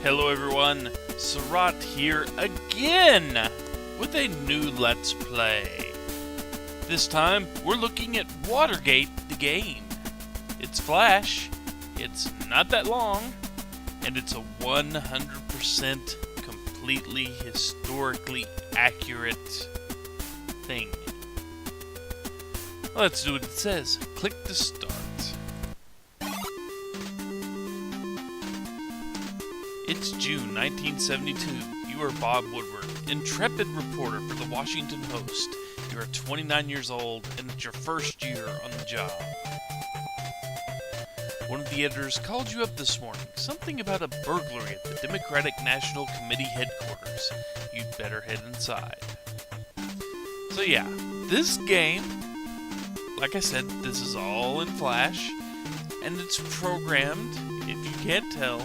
Hello everyone, Sarat here again with a new Let's Play. This time, we're looking at Watergate, the game. It's Flash, it's not that long, and it's a 100% completely historically accurate thing. Let's do what it says. Click to start. It's June 1972. You are Bob Woodward, intrepid reporter for the Washington Post. You are 29 years old, and it's your first year on the job. One of the editors called you up this morning. Something about a burglary at the Democratic National Committee headquarters. You'd better head inside. So yeah, this game, like I said, this is all in Flash, and it's programmed, if you can't tell,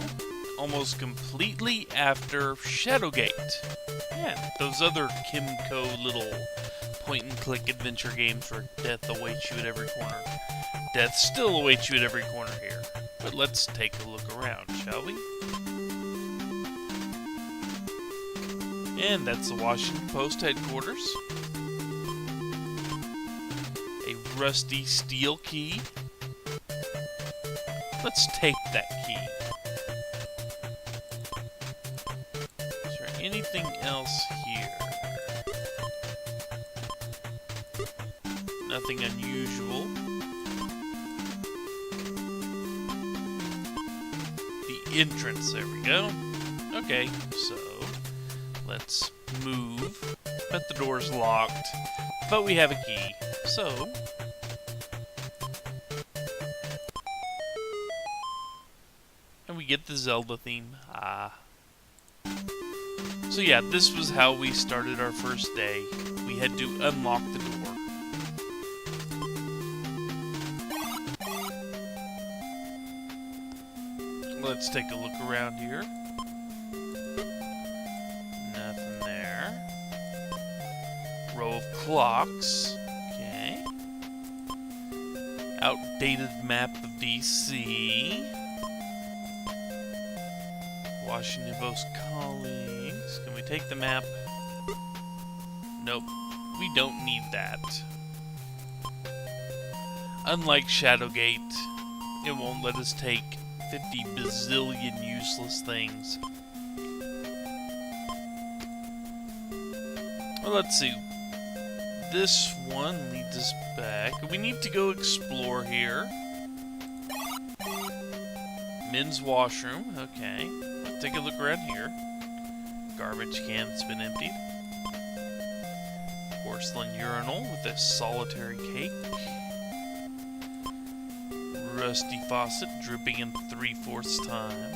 almost completely after Shadowgate. Yeah, those other Kimco little point-and-click adventure games where death awaits you at every corner. Death still awaits you at every corner here. But let's take a look around, shall we? And that's the Washington Post headquarters. A rusty steel key. Let's take that key. Anything else here? Nothing unusual. The entrance, there we go. Okay, so let's move. But the door's locked. But we have a key. So and we get the Zelda theme. So yeah, this was how we started our first day. We had to unlock the door. Let's take a look around here. Nothing there. Row of clocks. Okay. Outdated map of DC. Washington Post colleagues. Can we take the map? Nope. We don't need that. Unlike Shadowgate, it won't let us take 50 bazillion useless things. Well, let's see. This one leads us back. We need to go explore here. Men's washroom. Okay. Let's take a look around here. Garbage can that's been emptied. Porcelain urinal with a solitary cake. Rusty faucet dripping in 3/4 time.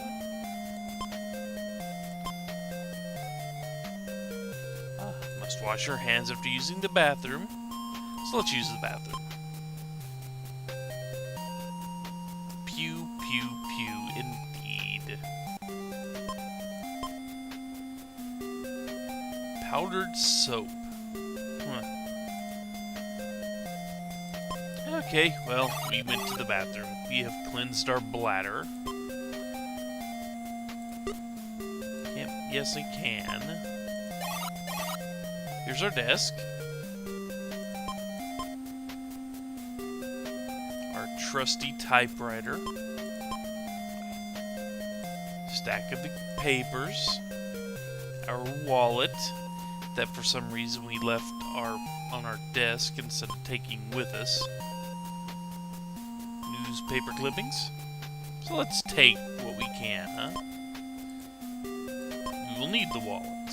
Must wash your hands after using the bathroom. So let's use the bathroom. Pew, pew, pew, indeed. Powdered soap. Okay, well, we went to the bathroom. We have cleansed our bladder. Yep, yes I can. Here's our desk. Our trusty typewriter. Stack of the papers. Our wallet that for some reason we left on our desk instead of taking with us. Newspaper clippings. So let's take what we can, huh? We will need the wallet.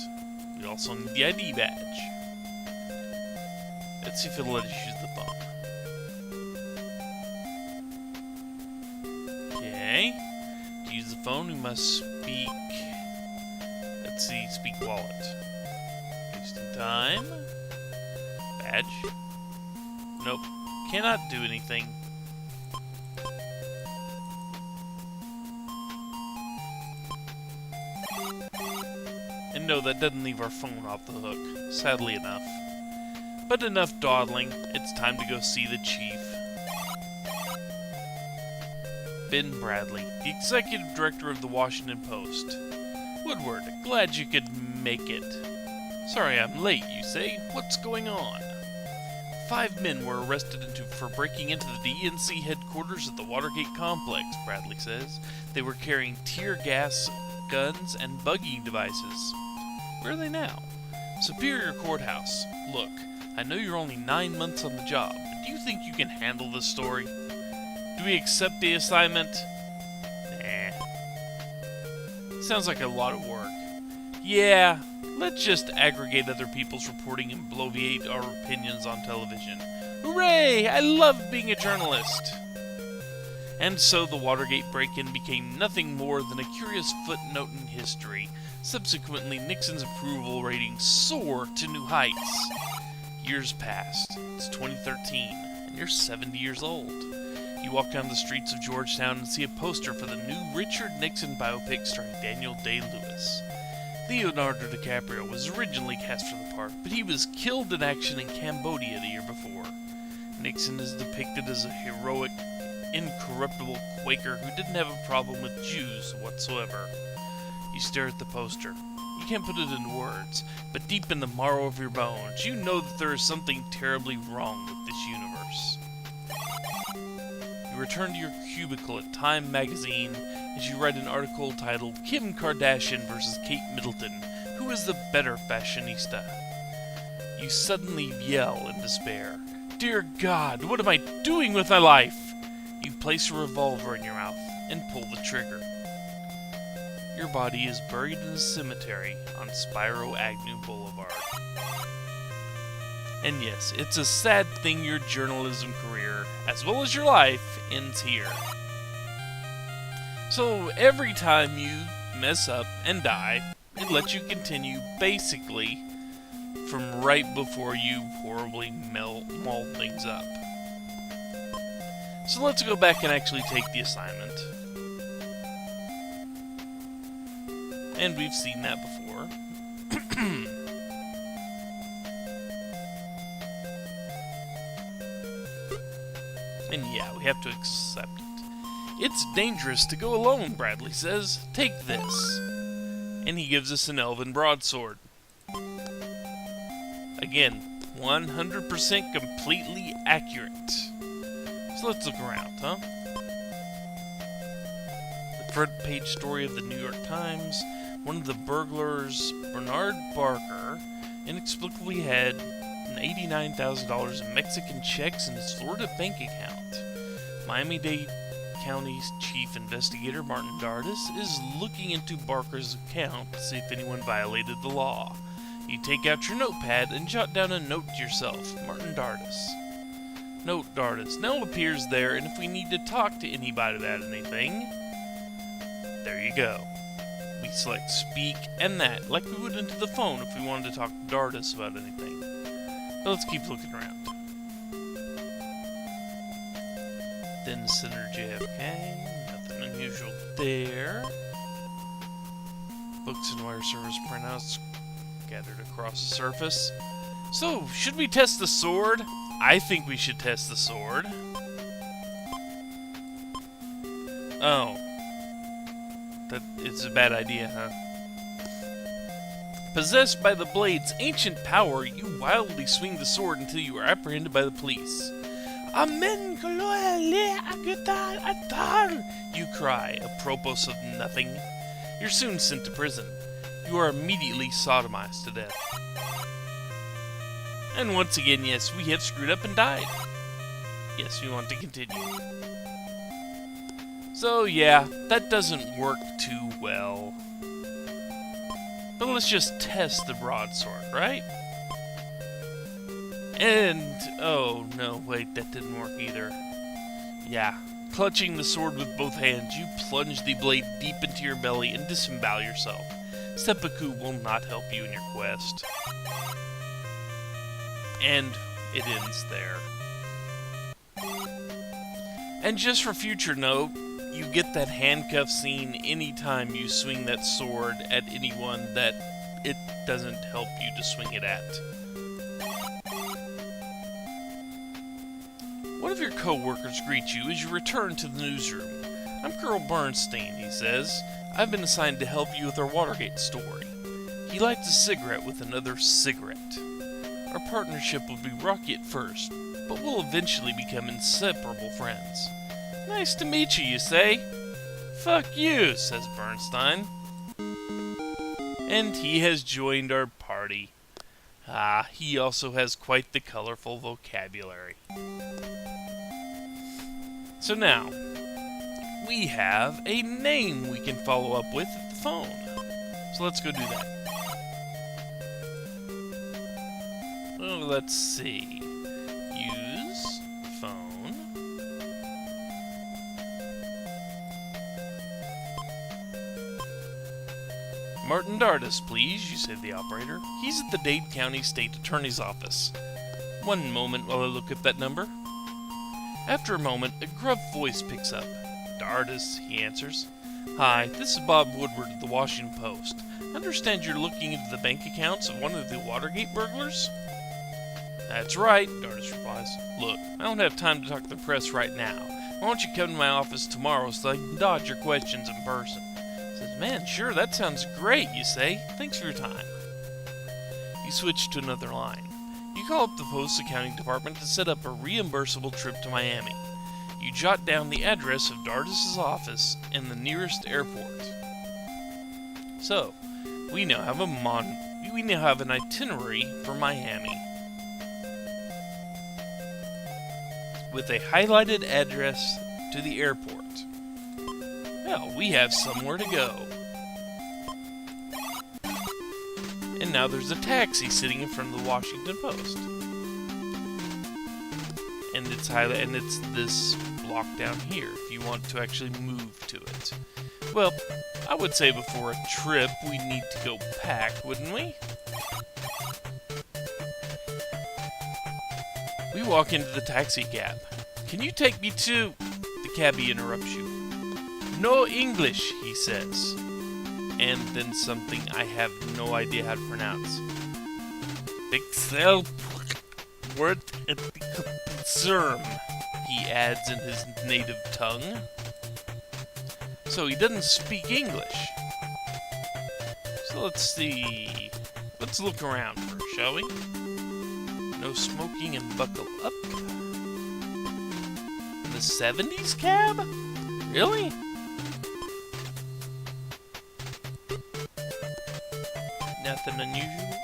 We also need the ID badge. Let's see if it'll let us use the phone. Okay. To use the phone, we must speak. Let's see, speak wallet. Wasting time. Badge. Nope. Cannot do anything. And no, that doesn't leave our phone off the hook, sadly enough. But enough dawdling, it's time to go see the chief. Ben Bradley, the executive director of the Washington Post. Woodward, glad you could make it. Sorry I'm late, you say? What's going on? 5 men were arrested for breaking into the DNC headquarters at the Watergate complex, Bradley says. They were carrying tear gas, guns, and bugging devices. Where are they now? Superior Courthouse. Look, I know you're only 9 months on the job, but do you think you can handle this story? Do we accept the assignment? Nah. Sounds like a lot of work. Yeah, let's just aggregate other people's reporting and bloviate our opinions on television. Hooray! I love being a journalist! And so the Watergate break-in became nothing more than a curious footnote in history. Subsequently, Nixon's approval ratings soared to new heights. Years passed. It's 2013, and you're 70 years old. You walk down the streets of Georgetown and see a poster for the new Richard Nixon biopic starring Daniel Day-Lewis. Leonardo DiCaprio was originally cast for the part, but he was killed in action in Cambodia the year before. Nixon is depicted as a heroic, incorruptible Quaker who didn't have a problem with Jews whatsoever. You stare at the poster. You can't put it into words, but deep in the marrow of your bones, you know that there is something terribly wrong with this universe. You return to your cubicle at Time magazine as you write an article titled Kim Kardashian vs. Kate Middleton, who is the better fashionista? You suddenly yell in despair, "Dear God, what am I doing with my life?" You place a revolver in your mouth and pull the trigger. Your body is buried in a cemetery on Spiro Agnew Boulevard. And yes, it's a sad thing your journalism career, as well as your life, ends here. So every time you mess up and die, it lets you continue basically from right before you horribly maul things up. So let's go back and actually take the assignment. And we've seen that before. And yeah, we have to accept it. It's dangerous to go alone, Bradley says. Take this. And he gives us an elven broadsword. Again, 100% completely accurate. So let's look around, huh? The front page story of the New York Times. One of the burglars, Bernard Barker, inexplicably had $89,000 in Mexican checks in his Florida bank account. Miami-Dade County's chief investigator, Martin Dardis, is looking into Barker's account to see if anyone violated the law. You take out your notepad and jot down a note to yourself, Martin Dardis. Note Dardis now appears there, and if we need to talk to anybody about anything, there you go. We select speak and that, like we would into the phone if we wanted to talk to Dardis about anything. But let's keep looking around. Then Senator JFK, nothing unusual there. Books and wire service printouts gathered across the surface. So, should we test the sword? I think we should test the sword. Oh. That it's a bad idea, huh? Possessed by the blade's ancient power, you wildly swing the sword until you are apprehended by the police. Amen, you cry, apropos of nothing. You're soon sent to prison. You are immediately sodomized to death. And once again, yes, we have screwed up and died. Yes, we want to continue. So yeah, that doesn't work too well. But let's just test the broadsword, right? And, oh no, wait, that didn't work either. Yeah, clutching the sword with both hands, you plunge the blade deep into your belly and disembowel yourself. Seppuku will not help you in your quest. And it ends there. And just for future note, you get that handcuff scene anytime you swing that sword at anyone that it doesn't help you to swing it at. One of your co-workers greets you as you return to the newsroom. I'm Colonel Bernstein, he says. I've been assigned to help you with our Watergate story. He lights a cigarette with another cigarette. Our partnership will be rocky at first, but we'll eventually become inseparable friends. Nice to meet you, you say? Fuck you, says Bernstein. And he has joined our party. Ah, he also has quite the colorful vocabulary. So now, we have a name we can follow up with at the phone. So let's go do that. Oh, let's see. Use phone. Martin Dardis, please, you say to the operator. He's at the Dade County State Attorney's Office. One moment while I look up that number. After a moment, a gruff voice picks up. Dardis, he answers. Hi, this is Bob Woodward of the Washington Post. I understand you're looking into the bank accounts of one of the Watergate burglars? That's right, Dardis replies. Look, I don't have time to talk to the press right now. Why don't you come to my office tomorrow so I can dodge your questions in person? Says, man, sure, that sounds great, you say. Thanks for your time. You switch to another line. You call up the Post's accounting department to set up a reimbursable trip to Miami. You jot down the address of Dardis' office and the nearest airport. So, we now have an itinerary for Miami, with a highlighted address to the airport. Well, we have somewhere to go. And now there's a taxi sitting in front of the Washington Post. And it's this block down here if you want to actually move to it. Well, I would say before a trip we need to go pack, wouldn't we? We walk into the taxi cab. Can you take me to... The cabbie interrupts you. No English, he says. And then something I have no idea how to pronounce. Pixel word serm, he adds in his native tongue. So he doesn't speak English. So let's see. Let's look around first, shall we? No smoking and buckle up. The 70s cab? Really? Nothing unusual?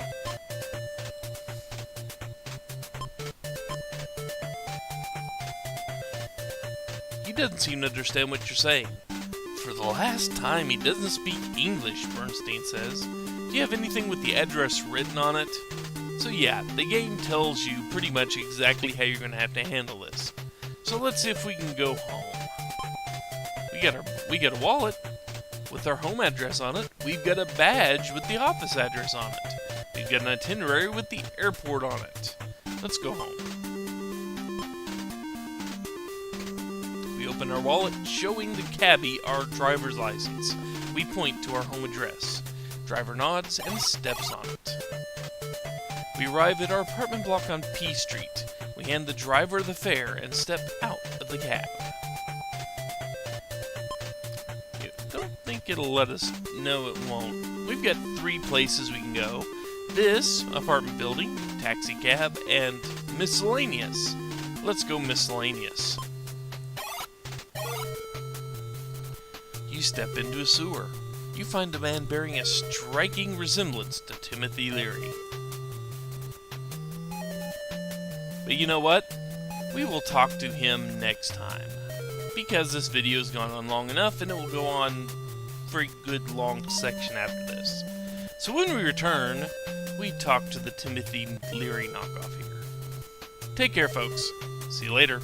He doesn't seem to understand what you're saying. For the last time, he doesn't speak English, Bernstein says. Do you have anything with the address written on it? So yeah, the game tells you pretty much exactly how you're going to have to handle this. So let's see if we can go home. We got a wallet with our home address on it. We've got a badge with the office address on it. We've got an itinerary with the airport on it. Let's go home. We open our wallet, showing the cabbie our driver's license. We point to our home address. Driver nods and steps on it. We arrive at our apartment block on P Street. We hand the driver the fare and step out of the cab. I don't think it'll let us. No, it won't. We've got 3 places we can go. This apartment building, taxi cab, and miscellaneous. Let's go miscellaneous. You step into a sewer. You find a man bearing a striking resemblance to Timothy Leary. But you know what? We will talk to him next time. Because this video has gone on long enough, and it will go on for a good long section after this. So when we return, we talk to the Timothy Leary knockoff here. Take care, folks. See you later.